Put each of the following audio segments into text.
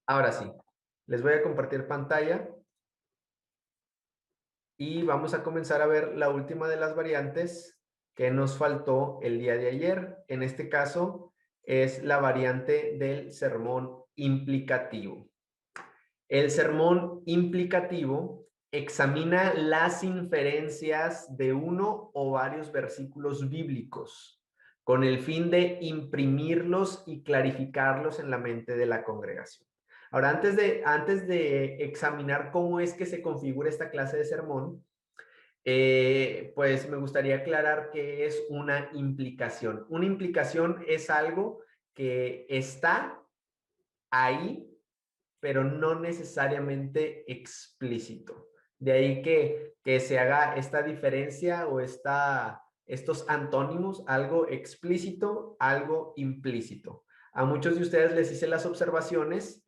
Ahora sí, les voy a compartir pantalla y vamos a comenzar a ver la última de las variantes que nos faltó el día de ayer. En este caso es la variante del sermón implicativo. El sermón implicativo examina las inferencias de uno o varios versículos bíblicos con el fin de imprimirlos y clarificarlos en la mente de la congregación. Ahora, antes de examinar cómo es que se configura esta clase de sermón, pues me gustaría aclarar qué es una implicación. Una implicación es algo que está ahí, pero no necesariamente explícito. De ahí que se haga esta diferencia o estos antónimos, algo explícito, algo implícito. A muchos de ustedes les hice las observaciones,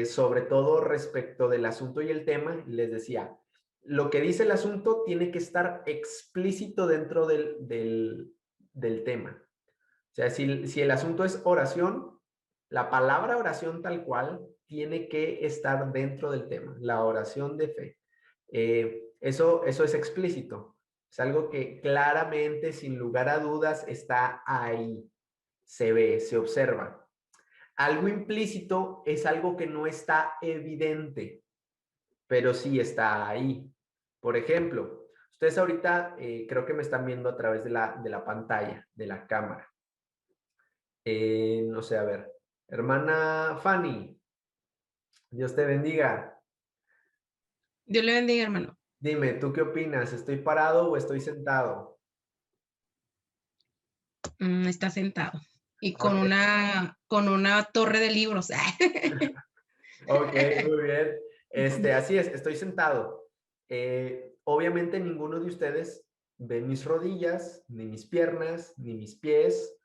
sobre todo respecto del asunto y el tema, y les decía, lo que dice el asunto tiene que estar explícito dentro del tema. O sea, si el asunto es oración, la palabra oración tal cual tiene que estar dentro del tema, la oración de fe. Eso es explícito. Es algo que claramente, sin lugar a dudas, está ahí. Se ve, se observa. Algo implícito es algo que no está evidente, pero sí está ahí. Por ejemplo, ustedes ahorita creo que me están viendo a través de la pantalla, de la cámara. No sé, a ver. Hermana Fanny, Dios te bendiga. Dios le bendiga, hermano. Dime, ¿tú qué opinas? ¿Estoy parado o estoy sentado? Está sentado y Ok, con una torre de libros. ok, muy bien. Así es, estoy sentado. Obviamente ninguno de ustedes ve mis rodillas, ni mis piernas, ni mis pies.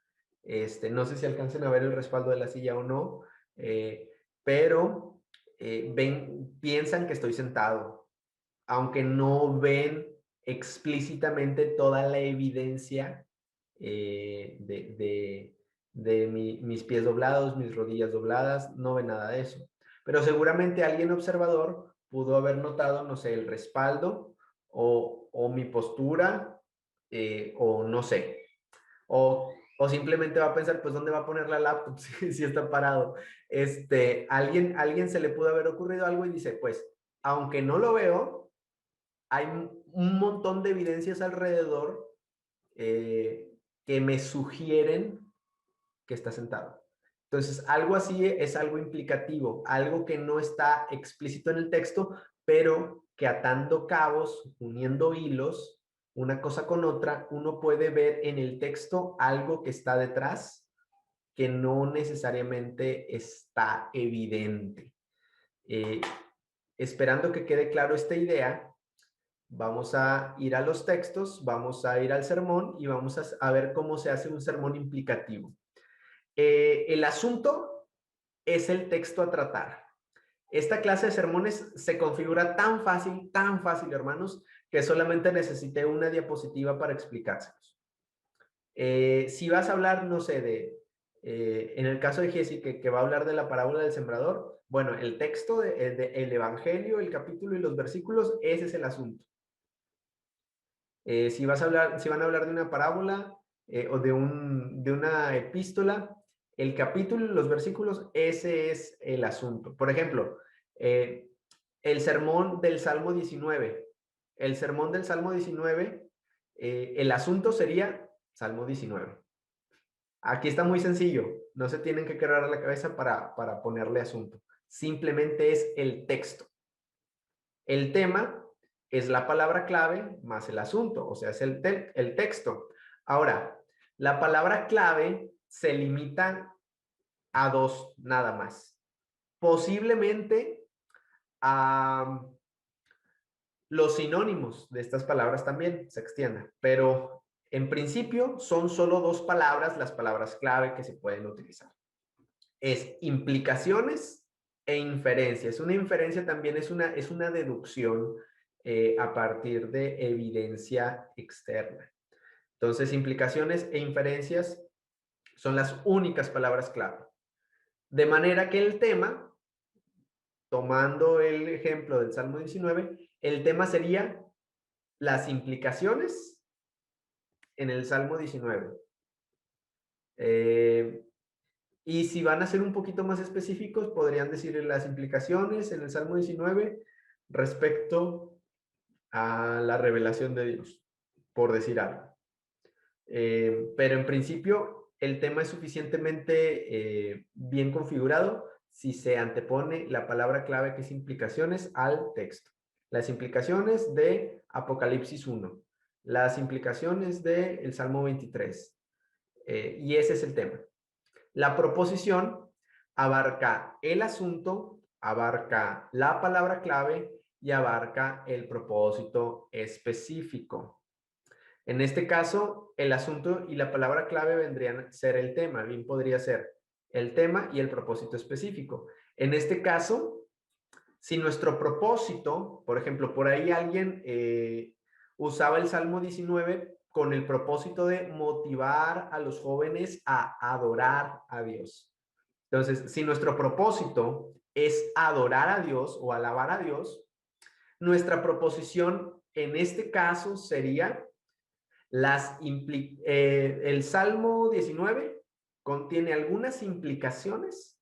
No sé si alcancen a ver el respaldo de la silla o no, pero piensan que estoy sentado, aunque no ven explícitamente toda la evidencia de mis pies doblados, mis rodillas dobladas, no ven nada de eso. Pero seguramente alguien observador pudo haber notado, no sé, el respaldo o mi postura, o no sé. O simplemente va a pensar, pues, ¿dónde va a poner la laptop si está parado? Alguien se le pudo haber ocurrido algo y dice, pues, aunque no lo veo, hay un montón de evidencias alrededor, eh, que me sugieren que está sentado. Entonces, algo así es algo implicativo, algo que no está explícito en el texto, pero que atando cabos, uniendo hilos, una cosa con otra, uno puede ver en el texto algo que está detrás, que no necesariamente está evidente. Eh, Esperando que quede claro esta idea, vamos a ir a los textos, vamos a ir al sermón y vamos a ver cómo se hace un sermón implicativo. El asunto es el texto a tratar. Esta clase de sermones se configura tan fácil, hermanos, que solamente necesité una diapositiva para explicárselos. Si vas a hablar, no sé, en el caso de Jesse, que va a hablar de la parábola del sembrador, bueno, el texto, el evangelio, el capítulo y los versículos, ese es el asunto. Si van a hablar de una parábola, o de una epístola, el capítulo y los versículos, ese es el asunto. Por ejemplo, eh, el sermón del Salmo 19. El sermón del Salmo 19, el asunto sería Salmo 19. Aquí está muy sencillo, no se tienen que quebrar la cabeza para ponerle asunto. Simplemente es el texto. El tema es la palabra clave más el asunto, o sea, es el texto. Ahora, la palabra clave se limita a dos nada más. Posiblemente a los sinónimos de estas palabras también se extiendan, pero en principio son solo dos palabras, las palabras clave que se pueden utilizar. Es implicaciones e inferencias. Una inferencia también es una deducción, a partir de evidencia externa. Entonces, implicaciones e inferencias son las únicas palabras clave. De manera que el tema tomando el ejemplo del Salmo 19, el tema sería las implicaciones en el Salmo 19. Y si van a ser un poquito más específicos, podrían decir las implicaciones en el Salmo 19 respecto a la revelación de Dios, por decir algo. Pero en principio, el tema es suficientemente bien configurado si se antepone la palabra clave que es implicaciones al texto. Las implicaciones de Apocalipsis 1, las implicaciones del Salmo 23. Y ese es el tema. La proposición abarca el asunto, abarca la palabra clave y abarca el propósito específico. En este caso, el asunto y la palabra clave vendrían a ser el tema. Bien podría ser el tema y el propósito específico. En este caso, si nuestro propósito, por ejemplo, por ahí alguien usaba el Salmo 19 con el propósito de motivar a los jóvenes a adorar a Dios. Entonces, si nuestro propósito es adorar a Dios o alabar a Dios, nuestra proposición en este caso sería el Salmo 19 contiene algunas implicaciones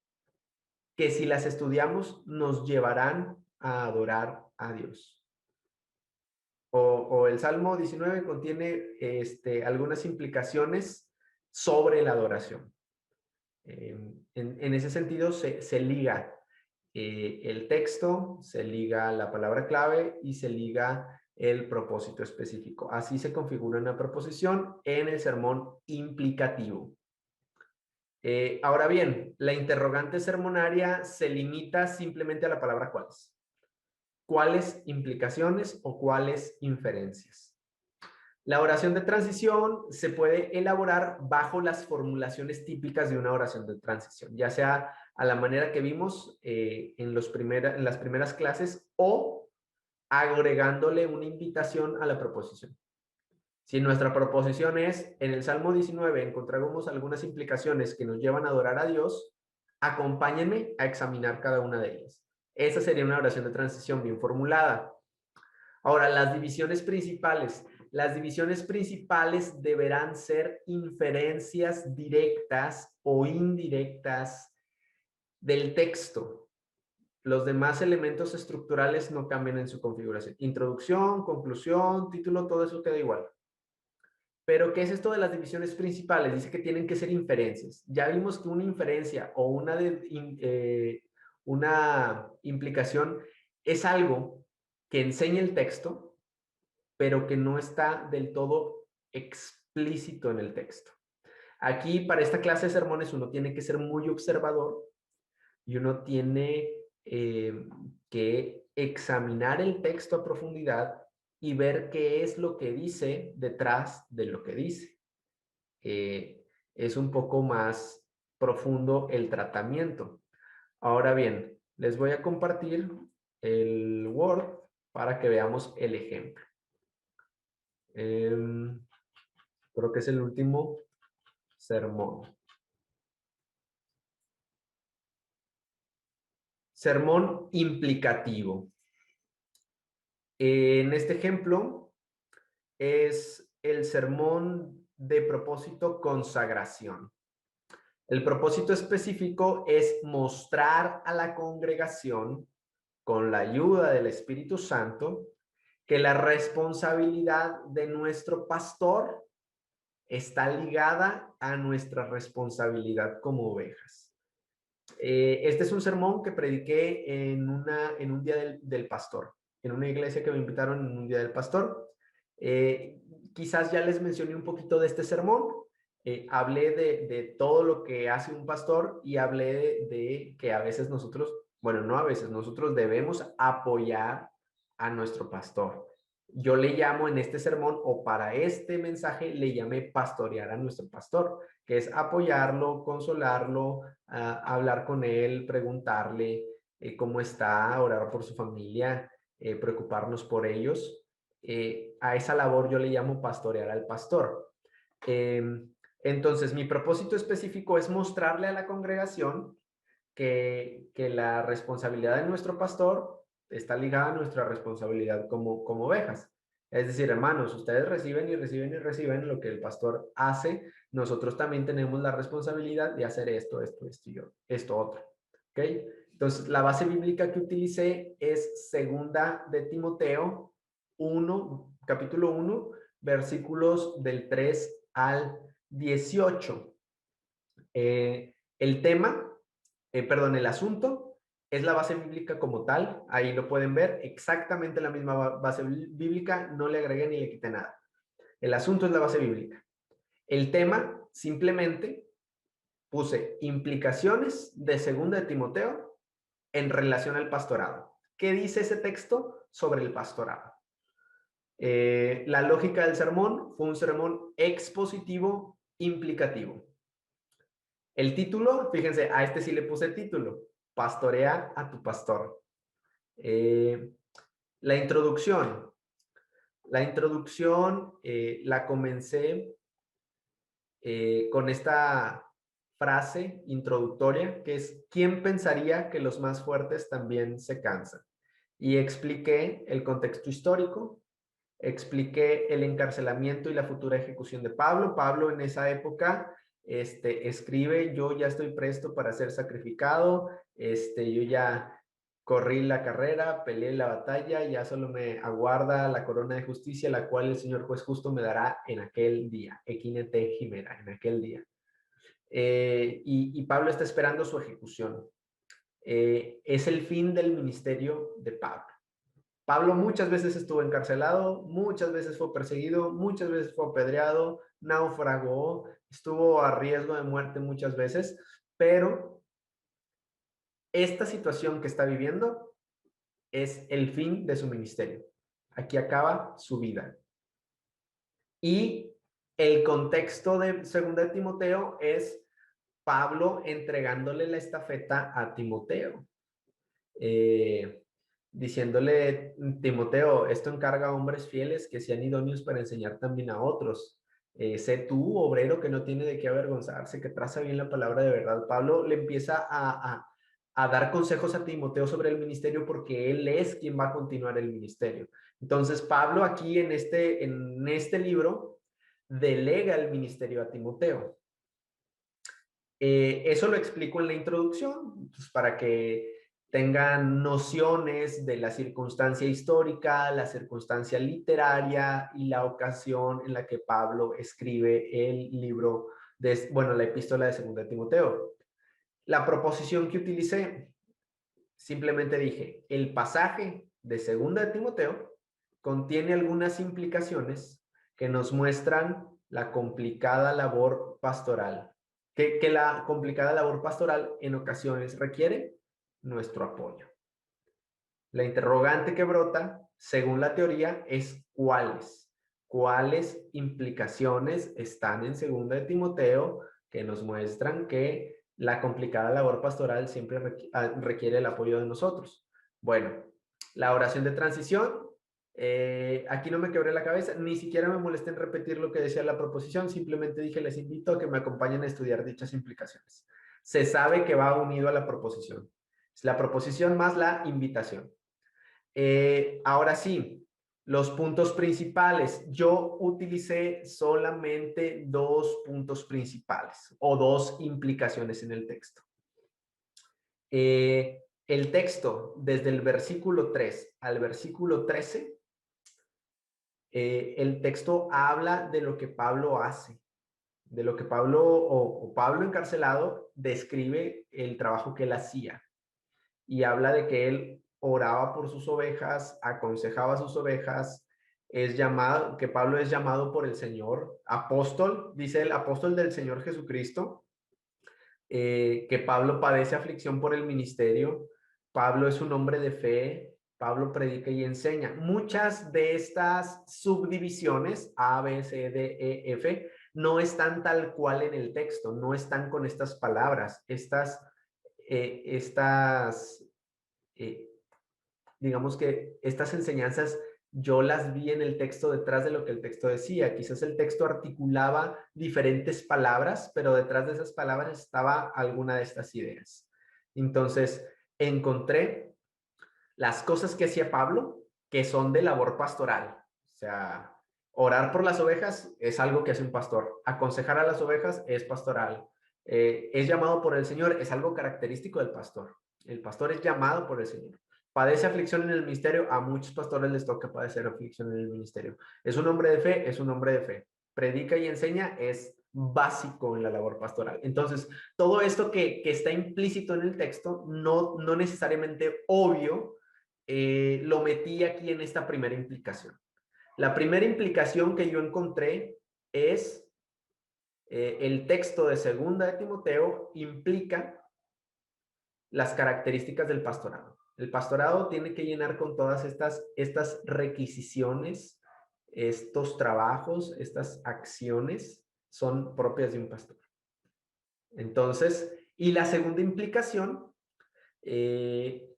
que si las estudiamos nos llevarán a adorar a Dios. O el Salmo 19 contiene algunas implicaciones sobre la adoración. En ese sentido se liga el texto, se liga la palabra clave y se liga el propósito específico. Así se configura una proposición en el sermón implicativo. Ahora bien, la interrogante sermonaria se limita simplemente a la palabra cuáles. ¿Cuáles implicaciones o cuáles inferencias? La oración de transición se puede elaborar bajo las formulaciones típicas de una oración de transición, ya sea a la manera que vimos en las primeras clases o agregándole una invitación a la proposición. Si nuestra proposición es, en el Salmo 19 encontramos algunas implicaciones que nos llevan a adorar a Dios, acompáñenme a examinar cada una de ellas. Esa sería una oración de transición bien formulada. Ahora, las divisiones principales. Las divisiones principales deberán ser inferencias directas o indirectas del texto. Los demás elementos estructurales no cambian en su configuración. Introducción, conclusión, título, todo eso queda igual. Pero, ¿qué es esto de las divisiones principales? Dice que tienen que ser inferencias. Ya vimos que una inferencia o una implicación es algo que enseña el texto, pero que no está del todo explícito en el texto. Aquí, para esta clase de sermones, uno tiene que ser muy observador y uno tiene que examinar el texto a profundidad y ver qué es lo que dice detrás de lo que dice. Es un poco más profundo el tratamiento. Ahora bien, les voy a compartir el Word para que veamos el ejemplo. Creo que es el último sermón. Sermón implicativo. En este ejemplo es el sermón de propósito consagración. El propósito específico es mostrar a la congregación, con la ayuda del Espíritu Santo, que la responsabilidad de nuestro pastor está ligada a nuestra responsabilidad como ovejas. Este es un sermón que prediqué en un día del pastor, en una iglesia que me invitaron en un día del pastor. Quizás ya les mencioné un poquito de este sermón. Hablé de todo lo que hace un pastor y hablé de que a veces nosotros, bueno, no a veces, nosotros debemos apoyar a nuestro pastor. Yo le llamo en este sermón, o para este mensaje, le llamé pastorear a nuestro pastor, que es apoyarlo, consolarlo, hablar con él, preguntarle cómo está, orar por su familia, preocuparnos por ellos. A esa labor yo le llamo pastorear al pastor. Entonces, mi propósito específico es mostrarle a la congregación que la responsabilidad de nuestro pastor está ligada a nuestra responsabilidad como ovejas. Es decir, hermanos, ustedes reciben y reciben y reciben lo que el pastor hace. Nosotros también tenemos la responsabilidad de hacer esto, esto, esto y esto otro. ¿Ok? Entonces, la base bíblica que utilicé es segunda de Timoteo 1, capítulo 1, versículos del 3 al 18. El tema, perdón, el asunto es la base bíblica como tal. Ahí lo pueden ver, exactamente la misma base bíblica, no le agregué ni le quité nada. El asunto es la base bíblica. El tema, simplemente puse implicaciones de segunda de Timoteo en relación al pastorado. ¿Qué dice ese texto sobre el pastorado? La lógica del sermón fue un sermón expositivo implicativo. El título, fíjense, a este sí le puse título, Pastorea a tu pastor. La introducción. La introducción la comencé con esta frase introductoria que es, ¿quién pensaría que los más fuertes también se cansan? Y expliqué el contexto histórico, expliqué el encarcelamiento y la futura ejecución de Pablo. Pablo en esa época escribe, yo ya estoy presto para ser sacrificado, yo ya corrí la carrera, peleé la batalla, ya solo me aguarda la corona de justicia, la cual el Señor juez justo me dará en aquel día, equinete jimera, en aquel día. Y Pablo está esperando su ejecución. Es el fin del ministerio de Pablo. Pablo muchas veces estuvo encarcelado, muchas veces fue perseguido, muchas veces fue apedreado, naufragó, estuvo a riesgo de muerte muchas veces, pero esta situación que está viviendo es el fin de su ministerio. Aquí acaba su vida. Y el contexto de 2 de Timoteo es Pablo entregándole la estafeta a Timoteo. Diciéndole, Timoteo, esto encarga a hombres fieles que sean idóneos para enseñar también a otros. Sé tú, obrero, que no tiene de qué avergonzarse, que traza bien la palabra de verdad. Pablo le empieza a dar consejos a Timoteo sobre el ministerio porque él es quien va a continuar el ministerio. Entonces, Pablo aquí en este libro delega el ministerio a Timoteo. Eso lo explico en la introducción, pues, para que tengan nociones de la circunstancia histórica, la circunstancia literaria y la ocasión en la que Pablo escribe el libro, la epístola de 2 de Timoteo. La proposición que utilicé, simplemente dije, el pasaje de 2 de Timoteo contiene algunas implicaciones que nos muestran la complicada labor pastoral, que la complicada labor pastoral en ocasiones requiere nuestro apoyo. La interrogante que brota, según la teoría, es ¿cuáles implicaciones están en 2 de Timoteo que nos muestran que la complicada labor pastoral siempre requiere el apoyo de nosotros? Bueno, la oración de transición, aquí no me quebré la cabeza, ni siquiera me molesté en repetir lo que decía la proposición, simplemente dije, les invito a que me acompañen a estudiar dichas implicaciones. Se sabe que va unido a la proposición. Es la proposición más la invitación. Ahora sí, los puntos principales. Yo utilicé solamente 2 puntos principales o 2 implicaciones en el texto. El texto, desde el versículo 3 al versículo 13, el texto habla de lo que Pablo hace, de lo que Pablo o Pablo encarcelado describe el trabajo que él hacía y habla de que él oraba por sus ovejas, aconsejaba a sus ovejas, que Pablo es llamado por el Señor apóstol, dice el apóstol del Señor Jesucristo, que Pablo padece aflicción por el ministerio, Pablo es un hombre de fe, Pablo predica y enseña. Muchas de estas subdivisiones, A, B, C, D, E, F, no están tal cual en el texto, no están con estas palabras, digamos que estas enseñanzas yo las vi en el texto detrás de lo que el texto decía. Quizás el texto articulaba diferentes palabras, pero detrás de esas palabras estaba alguna de estas ideas. Entonces, encontré las cosas que hacía Pablo, que son de labor pastoral. O sea, orar por las ovejas es algo que hace un pastor. Aconsejar a las ovejas es pastoral. Es llamado por el Señor, es algo característico del pastor. El pastor es llamado por el Señor. Padece aflicción en el ministerio, a muchos pastores les toca padecer aflicción en el ministerio. Es un hombre de fe, es un hombre de fe. Predica y enseña, es básico en la labor pastoral. Entonces, todo esto que está implícito en el texto, no necesariamente obvio, lo metí aquí en esta primera implicación. La primera implicación que yo encontré es el texto de segunda de Timoteo implica las características del pastorado. El pastorado tiene que llenar con todas estas requisiciones, estos trabajos, estas acciones son propias de un pastor. Entonces, y la segunda implicación, que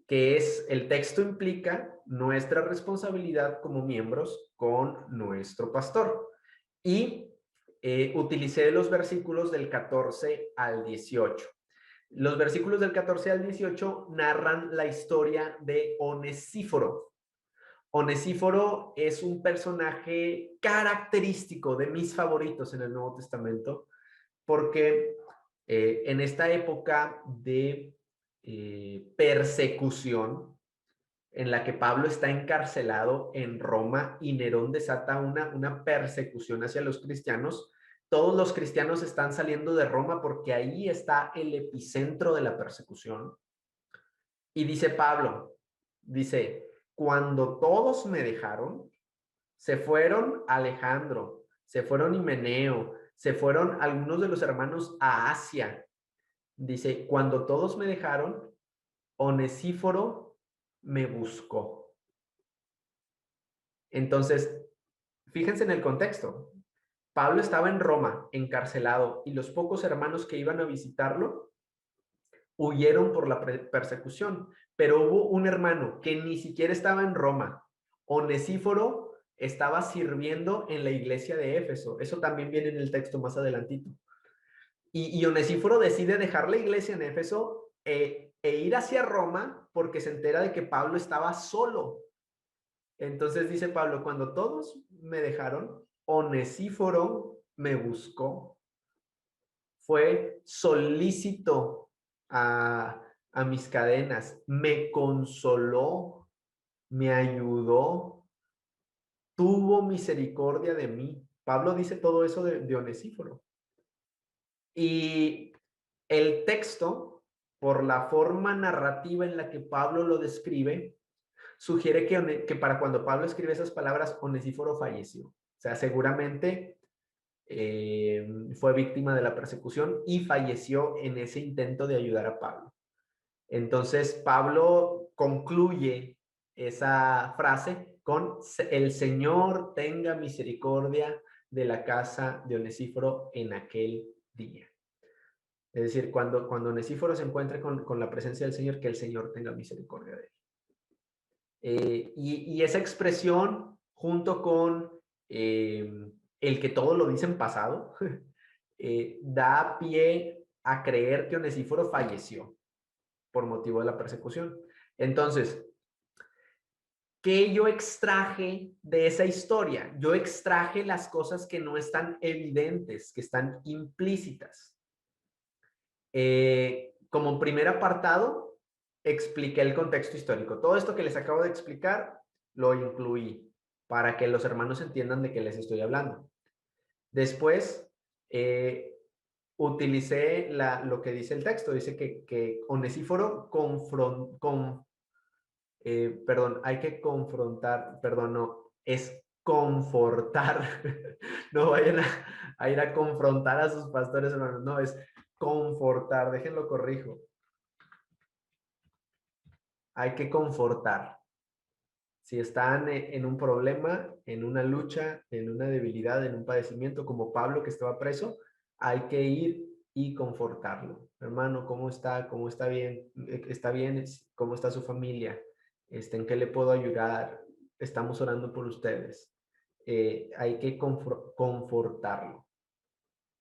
es el texto implica nuestra responsabilidad como miembros con nuestro pastor. Y utilicé los versículos del 14 al 18. Los versículos del 14 al 18 narran la historia de Onesíforo. Onesíforo es un personaje característico, de mis favoritos en el Nuevo Testamento, porque en esta época de persecución, en la que Pablo está encarcelado en Roma y Nerón desata una persecución hacia los cristianos, todos los cristianos están saliendo de Roma porque ahí está el epicentro de la persecución. Y dice Pablo, dice, cuando todos me dejaron, se fueron Alejandro, se fueron Himeneo, se fueron algunos de los hermanos a Asia. Dice, cuando todos me dejaron, Onesíforo me buscó. Entonces, fíjense en el contexto. Pablo estaba en Roma, encarcelado, y los pocos hermanos que iban a visitarlo huyeron por la persecución. Pero hubo un hermano que ni siquiera estaba en Roma. Onesíforo estaba sirviendo en la iglesia de Éfeso. Eso también viene en el texto más adelantito. Y Onesíforo decide dejar la iglesia en Éfeso e ir hacia Roma porque se entera de que Pablo estaba solo. Entonces dice Pablo, cuando todos me dejaron, Onesíforo me buscó, fue solícito a mis cadenas, me consoló, me ayudó, tuvo misericordia de mí. Pablo dice todo eso de Onesíforo. Y el texto, por la forma narrativa en la que Pablo lo describe, sugiere que para cuando Pablo escribe esas palabras, Onesíforo falleció. O sea, seguramente fue víctima de la persecución y falleció en ese intento de ayudar a Pablo. Entonces, Pablo concluye esa frase con el Señor tenga misericordia de la casa de Onesíforo en aquel día. Es decir, cuando Onesíforo se encuentre con la presencia del Señor, que el Señor tenga misericordia de él. Y esa expresión, junto con el que todo lo dice en pasado, da pie a creer que Onesíforo falleció por motivo de la persecución. Entonces, ¿qué yo extraje de esa historia? Yo extraje las cosas que no están evidentes, que están implícitas. Como primer apartado, expliqué el contexto histórico. Todo esto que les acabo de explicar, lo incluí para que los hermanos entiendan de qué les estoy hablando. Después, utilicé lo que dice el texto. Dice que Onesíforo perdón, hay que confrontar, perdón, no, es confortar. No vayan a ir a confrontar a sus pastores, hermanos, no, es confortar, déjenlo corrijo. Hay que confortar. Si están en un problema, en una lucha, en una debilidad, en un padecimiento, como Pablo que estaba preso, hay que ir y confortarlo. Hermano, ¿cómo está? ¿Cómo está bien? ¿Está bien? ¿Cómo está su familia? ¿En qué le puedo ayudar? Estamos orando por ustedes. Hay que confortarlo,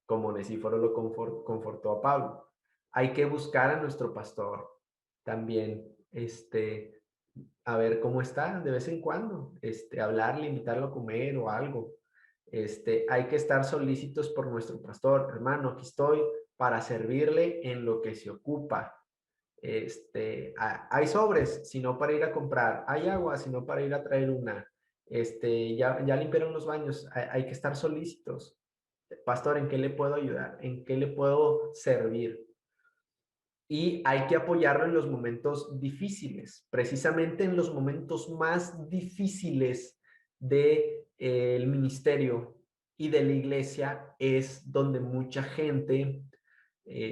como Onesíforo lo confortó a Pablo. Hay que buscar a nuestro pastor también, a ver cómo está de vez en cuando, hablarle, invitarlo a comer o algo. Hay que estar solícitos por nuestro pastor. Hermano, aquí estoy para servirle en lo que se ocupa. Hay sobres, sino para ir a comprar. Hay agua, sino para ir a traer una. Ya limpiaron los baños. Hay que estar solícitos. Pastor, ¿en qué le puedo ayudar? ¿En qué le puedo servir? Y hay que apoyarlo en los momentos difíciles, precisamente en los momentos más difíciles del ministerio y de la iglesia es donde mucha gente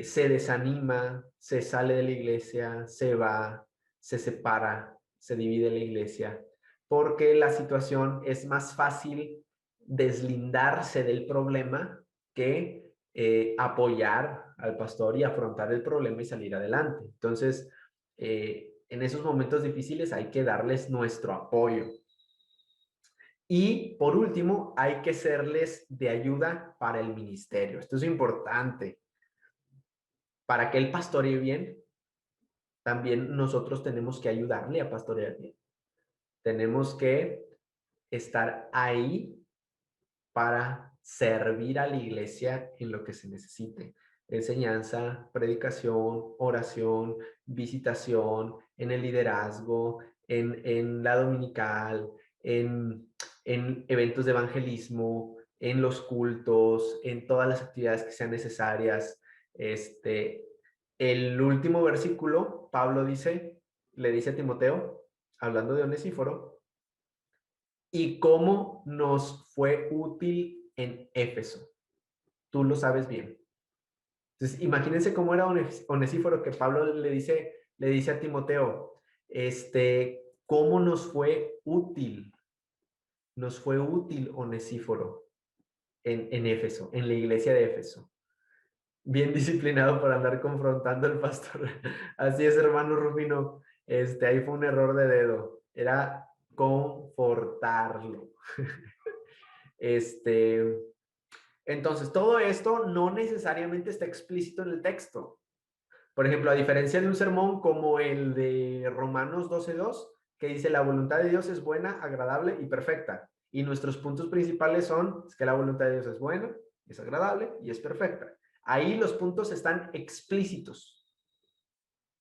se desanima, se sale de la iglesia, se va, se separa, se divide la iglesia, porque la situación es más fácil deslindarse del problema que apoyar al pastor y afrontar el problema y salir adelante. Entonces, en esos momentos difíciles hay que darles nuestro apoyo. Y por último, hay que serles de ayuda para el ministerio. Esto es importante. Para que él pastoree bien, también nosotros tenemos que ayudarle a pastorear bien. Tenemos que estar ahí para servir a la iglesia en lo que se necesite. Enseñanza, predicación, oración, visitación, en el liderazgo, en la dominical, en eventos de evangelismo, en los cultos, en todas las actividades que sean necesarias. El último versículo, Pablo le dice a Timoteo, hablando de Onesíforo, y cómo nos fue útil en Éfeso. Tú lo sabes bien. Entonces, imagínense cómo era Onesíforo, que Pablo le dice a Timoteo, cómo nos fue útil. Nos fue útil Onesíforo en Éfeso, en la iglesia de Éfeso. Bien disciplinado por andar confrontando al pastor. Así es, hermano Rufino. Ahí fue un error de dedo. Era confortarlo. Entonces, todo esto no necesariamente está explícito en el texto. Por ejemplo, a diferencia de un sermón como el de Romanos 12:2, que dice la voluntad de Dios es buena, agradable y perfecta. Y nuestros puntos principales son que la voluntad de Dios es buena, es agradable y es perfecta. Ahí los puntos están explícitos.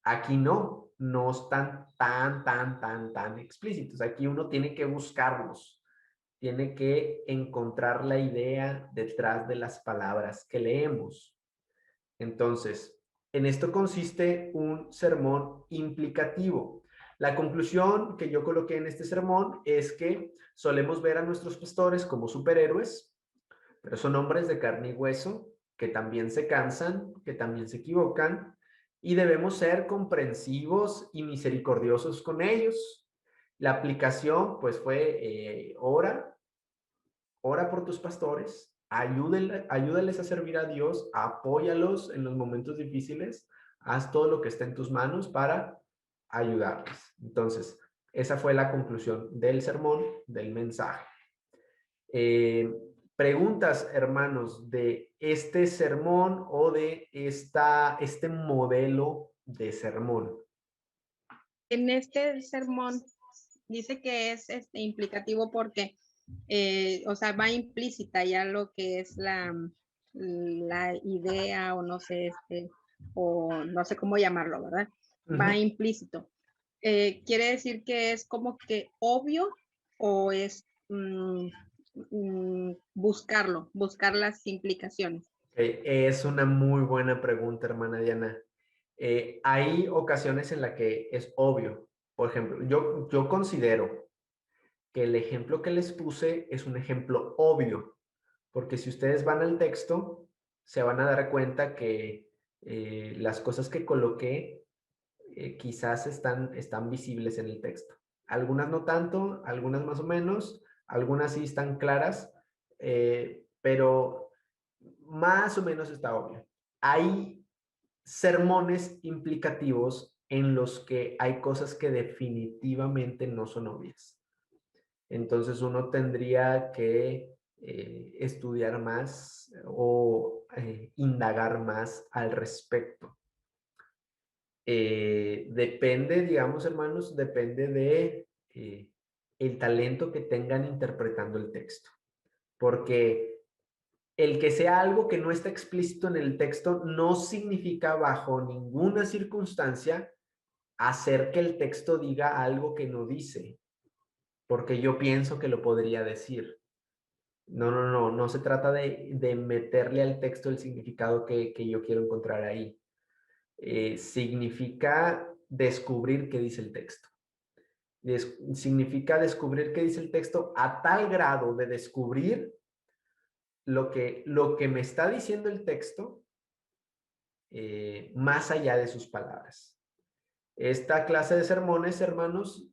Aquí no están tan explícitos. Aquí uno tiene que buscarlos. Tiene que encontrar la idea detrás de las palabras que leemos. Entonces, en esto consiste un sermón implicativo. La conclusión que yo coloqué en este sermón es que solemos ver a nuestros pastores como superhéroes, pero son hombres de carne y hueso que también se cansan, que también se equivocan, y debemos ser comprensivos y misericordiosos con ellos. La aplicación, pues, fue ora por tus pastores, ayúdales a servir a Dios, apóyalos en los momentos difíciles, haz todo lo que esté en tus manos para ayudarles. Entonces, esa fue la conclusión del sermón, del mensaje. Preguntas, hermanos, de este sermón o de este modelo de sermón. En este sermón dice que es implicativo porque, o sea, va implícita ya lo que es la idea o no sé, o no sé cómo llamarlo, ¿verdad? Va implícito. ¿Quiere decir que es como que obvio o es buscar las implicaciones? Es una muy buena pregunta, hermana Diana. Hay ocasiones en las que es obvio. Por ejemplo, yo considero que el ejemplo que les puse es un ejemplo obvio, porque si ustedes van al texto, se van a dar cuenta que las cosas que coloqué quizás están visibles en el texto. Algunas no tanto, algunas más o menos, algunas sí están claras, pero más o menos está obvio. Hay sermones implicativos en los que hay cosas que definitivamente no son obvias. Entonces uno tendría que estudiar más o indagar más al respecto. Depende, digamos, hermanos, depende de el talento que tengan interpretando el texto. Porque el que sea algo que no está explícito en el texto no significa bajo ninguna circunstancia hacer que el texto diga algo que no dice, porque yo pienso que lo podría decir. No se trata de meterle al texto el significado que yo quiero encontrar ahí. Significa descubrir qué dice el texto. Significa descubrir qué dice el texto a tal grado de descubrir lo que me está diciendo el texto más allá de sus palabras. Esta clase de sermones, hermanos,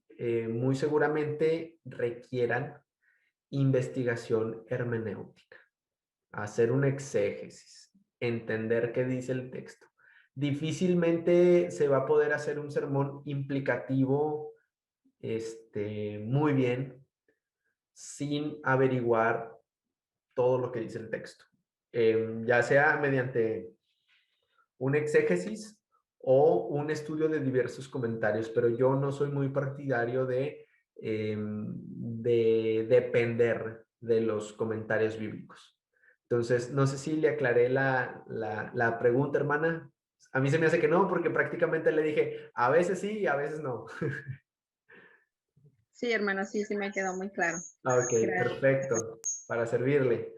muy seguramente requieran investigación hermenéutica, hacer un exégesis, entender qué dice el texto. Difícilmente se va a poder hacer un sermón implicativo muy bien sin averiguar todo lo que dice el texto, ya sea mediante un exégesis o un estudio de diversos comentarios, pero yo no soy muy partidario de depender de los comentarios bíblicos. Entonces, no sé si le aclaré la pregunta, hermana. A mí se me hace que no, porque prácticamente le dije, a veces sí y a veces no. Sí, hermano, sí, sí me quedó muy claro. Ok, Gracias. perfecto, para servirle.